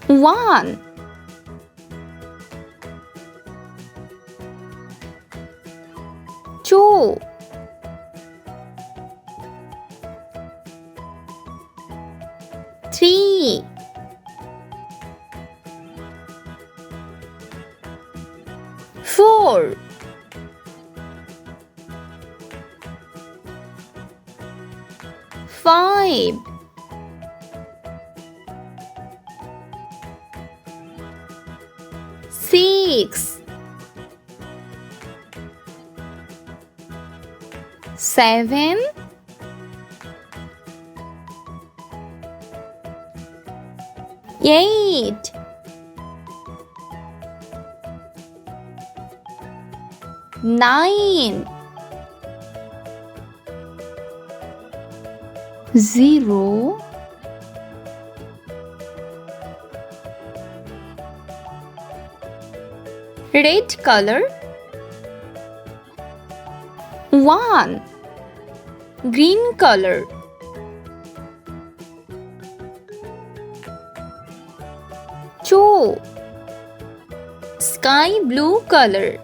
1 2 3 4 5 6 7 8 9 0 Red color 1 Green color 2 Sky blue color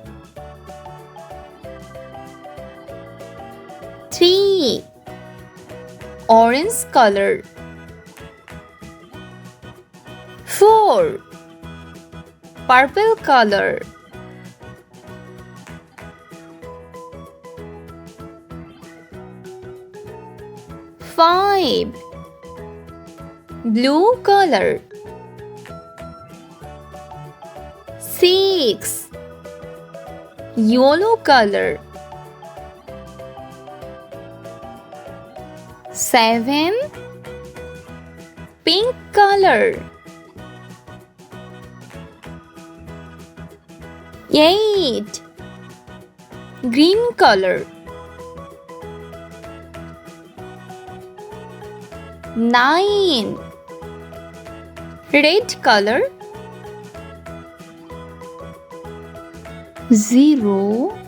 3 Orange color 4 Purple color 5 Blue color 6 Yellow color 7 Pink color 8 Green color 9 Red color 0